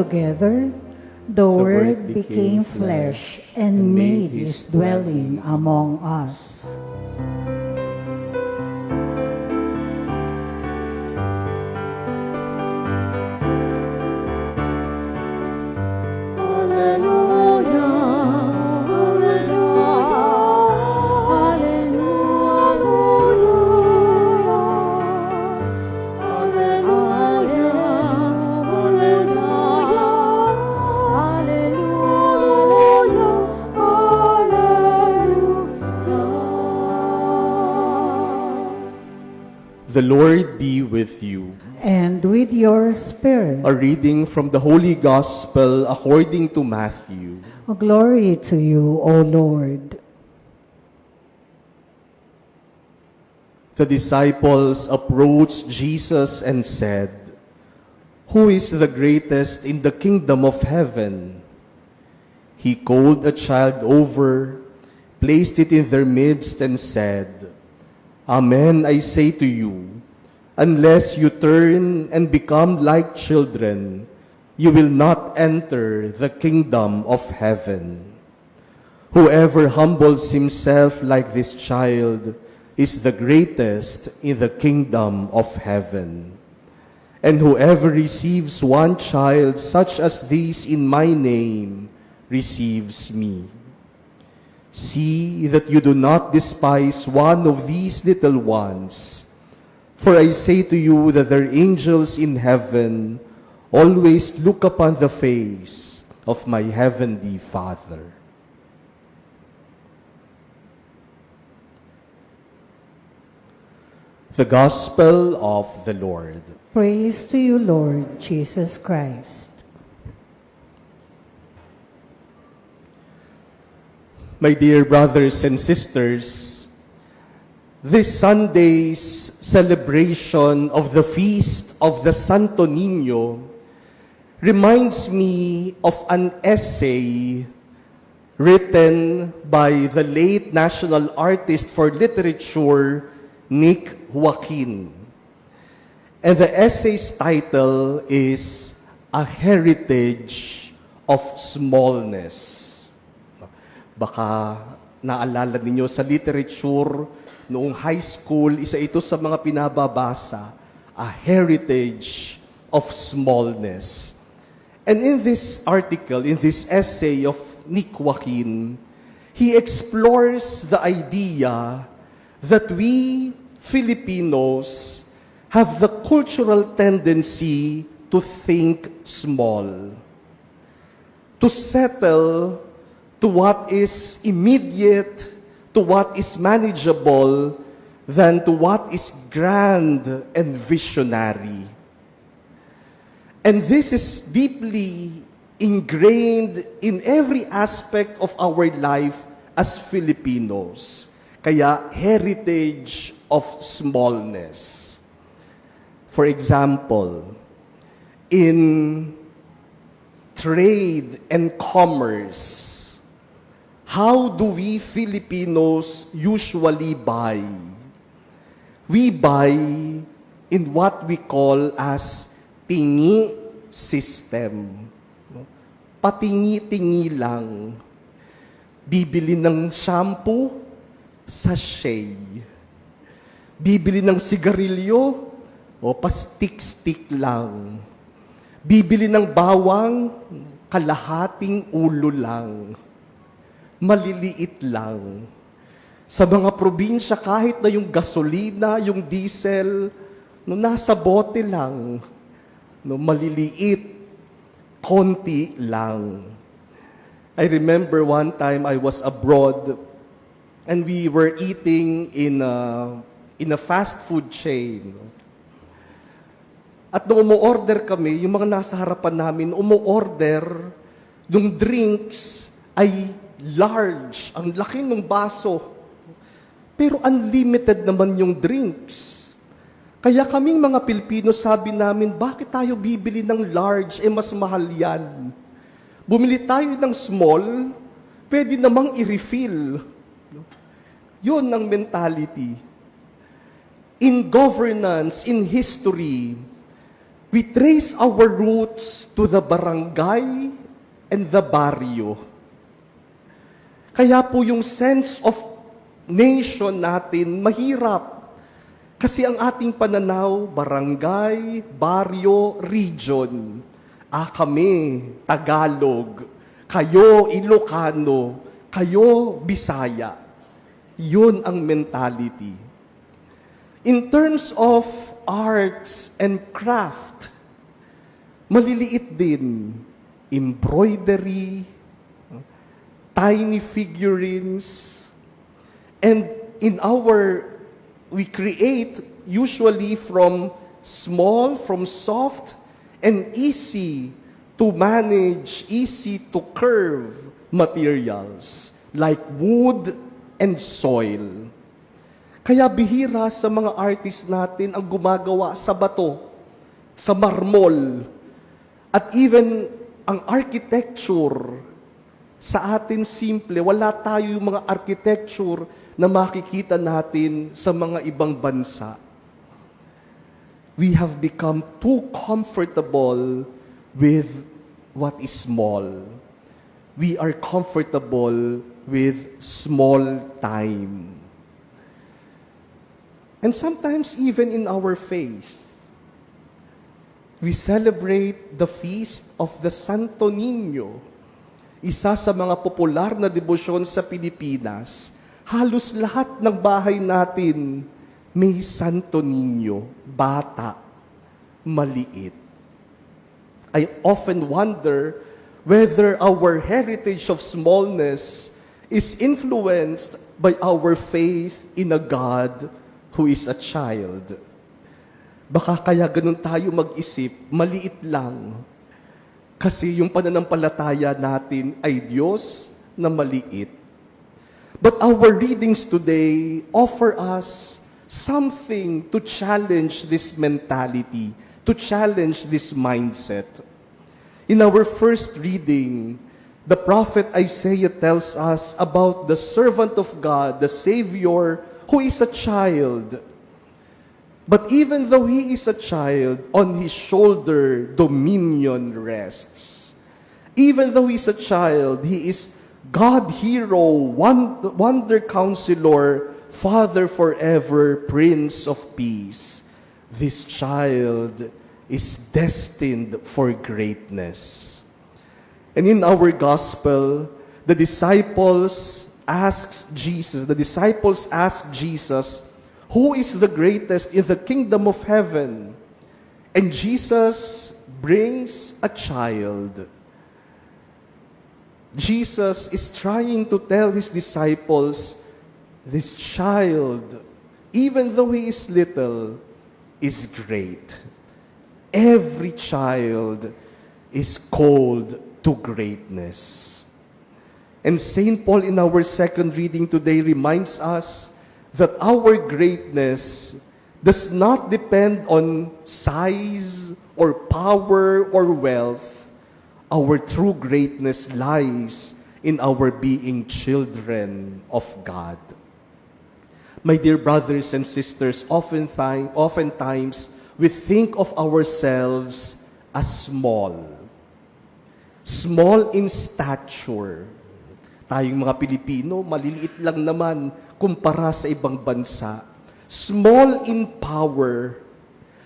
together, the Word became flesh and made his dwelling among us. The Lord be with you. And with your spirit. A reading from the Holy Gospel according to Matthew. Glory to you, O Lord. The disciples approached Jesus and said, "Who is the greatest in the kingdom of heaven?" He called a child over, placed it in their midst, and said, "Amen, I say to you, unless you turn and become like children, you will not enter the kingdom of heaven. Whoever humbles himself like this child is the greatest in the kingdom of heaven. And whoever receives one child such as this in my name receives me. See that you do not despise one of these little ones. For I say to you that their angels in heaven always look upon the face of my heavenly Father." The Gospel of the Lord. Praise to you, Lord Jesus Christ. My dear brothers and sisters, this Sunday's celebration of the feast of the Santo Niño reminds me of an essay written by the late national artist for literature, Nick Joaquin. And the essay's title is A Heritage of Smallness. Baka naalala ninyo sa literature, noong high school, isa ito sa mga pinababasa, A Heritage of Smallness. And in this article, in this essay of Nick Joaquin, he explores the idea that we Filipinos have the cultural tendency to think small, to settle to what is immediate, to what is manageable, than to what is grand and visionary. And this is deeply ingrained in every aspect of our life as Filipinos. Kaya, heritage of smallness. For example, in trade and commerce, how do we Filipinos usually buy? We buy in what we call as tingi system. Patingi-tingi lang. Bibili ng shampoo, sachet. Bibili ng sigarilyo, o pastik-stik lang. Bibili ng bawang, kalahating ulo lang. Maliliit lang. Sa mga probinsya, kahit na yung gasolina, yung diesel, no, nasa bote lang. No, maliliit, konti lang. I remember one time I was abroad and we were eating in a fast food chain. At nung umu-order kami, yung mga nasa harapan namin, umu-order, yung drinks ay large, ang laki ng baso. Pero unlimited naman yung drinks. Kaya kaming mga Pilipino, sabi namin, bakit tayo bibili ng large? Mas mahal yan. Bumili tayo ng small, pwede namang i-refill. Yun ang mentality. In governance, in history, We trace our roots to the barangay and the barrio. Kaya po yung sense of nation natin mahirap. Kasi ang ating pananaw, barangay, baryo, region. Kami, Tagalog. Kayo, Ilocano. Kayo, Bisaya. Yun ang mentality. In terms of arts and craft, maliliit din. Embroidery, tiny figurines, and we create usually from small, from soft, and easy to manage, easy to curve materials like wood and soil. Kaya bihira sa mga artist natin ang gumagawa sa bato, sa marmol, at even ang architecture sa atin simple, wala tayo yung mga architecture na makikita natin sa mga ibang bansa. We have become too comfortable with what is small. We are comfortable with small time. And sometimes even in our faith, we celebrate the feast of the Santo Niño. Isa sa mga popular na debosyon sa Pilipinas. Halos lahat ng bahay natin may Santo Niño, bata, maliit. I often wonder whether our heritage of smallness is influenced by our faith in a God who is a child. Baka kaya ganun tayo mag-isip, maliit lang. Kasi yung pananampalataya natin ay Diyos na maliit. But our readings today offer us something to challenge this mentality, to challenge this mindset. In our first reading, the prophet Isaiah tells us about the servant of God, the Savior, who is a child. But even though he is a child, on his shoulder dominion rests. Even though he is a child, he is God hero, wonder counselor, Father forever, Prince of Peace. This child is destined for greatness. And in our gospel, the disciples ask Jesus, who is the greatest in the kingdom of heaven? And Jesus brings a child. Jesus is trying to tell his disciples, this child, even though he is little, is great. Every child is called to greatness. And St. Paul in our second reading today reminds us that our greatness does not depend on size or power or wealth. Our true greatness lies in our being children of God. My dear brothers and sisters, oftentimes we think of ourselves as small. Small in stature. Tayong mga Pilipino, maliliit lang naman kumpara sa ibang bansa. Small in power.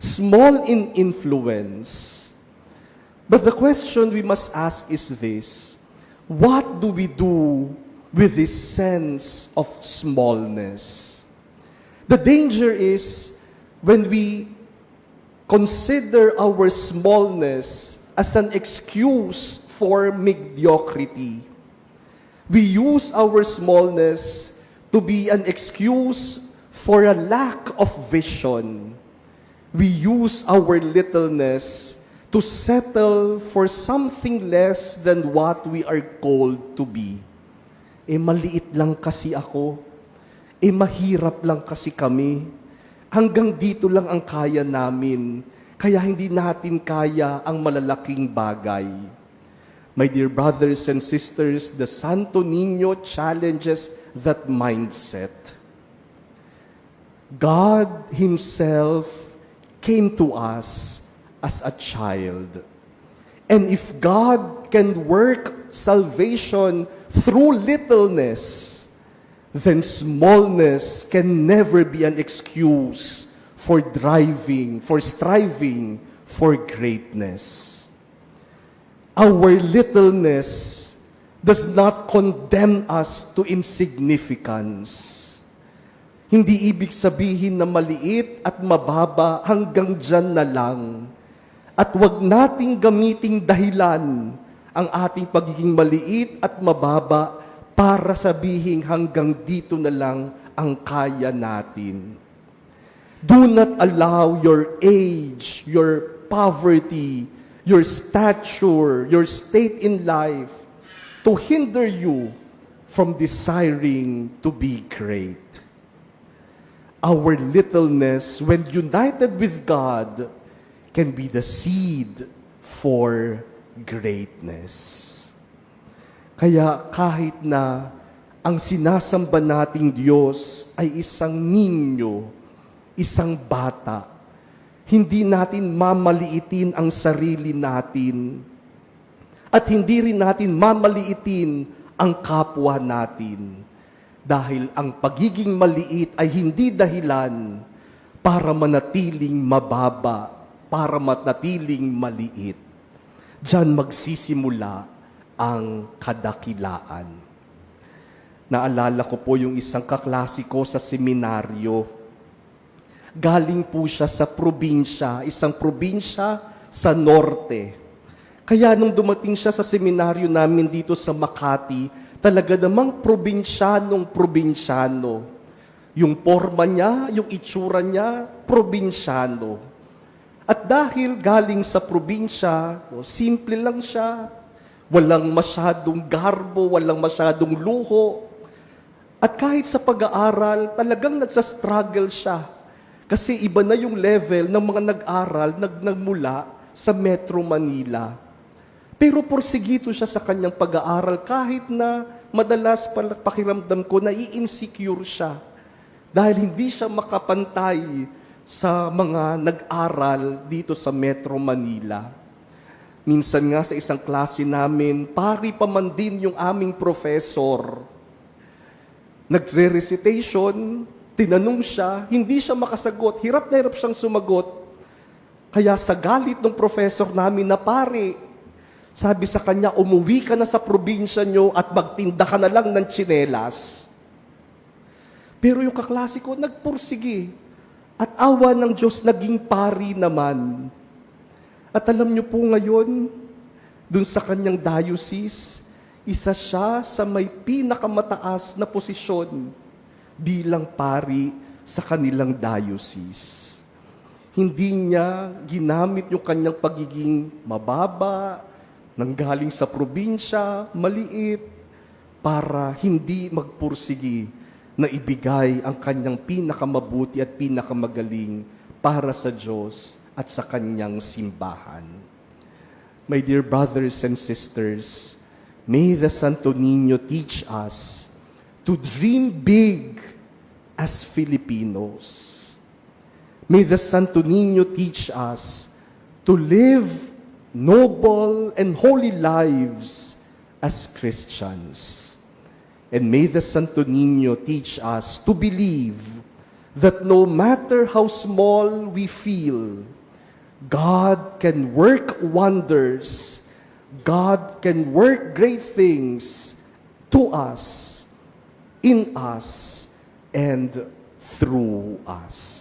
Small in influence. But the question we must ask is this: what do we do with this sense of smallness? The danger is when we consider our smallness as an excuse for mediocrity. We use our smallness to be an excuse for a lack of vision. We use our littleness to settle for something less than what we are called to be. Maliit lang kasi ako. Mahirap lang kasi kami. Hanggang dito lang ang kaya namin. Kaya hindi natin kaya ang malalaking bagay. My dear brothers and sisters, the Santo Niño challenges that mindset. God Himself came to us as a child. And if God can work salvation through littleness, then smallness can never be an excuse for striving for greatness. Our littleness does not condemn us to insignificance. Hindi ibig sabihin na maliit at mababa hanggang dyan na lang. At wag nating gamiting dahilan ang ating pagiging maliit at mababa para sabihin hanggang dito na lang ang kaya natin. Do not allow your age, your poverty, your stature, your state in life to hinder you from desiring to be great. Our littleness, when united with God, can be the seed for greatness. Kaya kahit na ang sinasamba nating Diyos ay isang ninyo, isang bata, hindi natin mamaliitin ang sarili natin at hindi rin natin mamaliitin ang kapwa natin. Dahil ang pagiging maliit ay hindi dahilan para manatiling mababa, para manatiling maliit. Diyan magsisimula ang kadakilaan. Naalala ko po yung isang kaklase ko sa seminaryo. Galing po siya sa probinsya, isang probinsya sa norte. Kaya nung dumating siya sa seminaryo namin dito sa Makati, talaga namang probinsyano. Yung forma niya, yung itsura niya, probinsyano. At dahil galing sa probinsya, simple lang siya, walang masyadong garbo, walang masyadong luho. At kahit sa pag-aaral, talagang nagsastruggle siya. Kasi iba na yung level ng mga nag-aral nagmula sa Metro Manila. Pero porsigito siya sa kanyang pag-aaral kahit na madalas pakiramdam ko na i-insecure siya. Dahil hindi siya makapantay sa mga nag-aral dito sa Metro Manila. Minsan nga sa isang klase namin, pari pa man din yung aming professor. Nagre-recitation, tinanong siya, hindi siya makasagot, hirap na hirap siyang sumagot. Kaya sa galit ng professor namin na pari, sabi sa kanya, umuwi ka na sa probinsya nyo at magtinda ka na lang ng tsinelas. Pero yung kaklase ko, nagpursige. At awa ng Diyos, naging pari naman. At alam nyo po ngayon, dun sa kanyang diocese, isa siya sa may pinakamataas na posisyon bilang pari sa kanilang diocese. Hindi niya ginamit yung kanyang pagiging mababa, nanggaling sa probinsya, maliit, para hindi magpursigi na ibigay ang kanyang pinakamabuti at pinakamagaling para sa Diyos at sa kanyang simbahan. My dear brothers and sisters, may the Santo Niño teach us to dream big as Filipinos. May the Santo Niño teach us to live noble and holy lives as Christians. And may the Santo Niño teach us to believe that no matter how small we feel, God can work wonders. God can work great things to us, in us, and through us.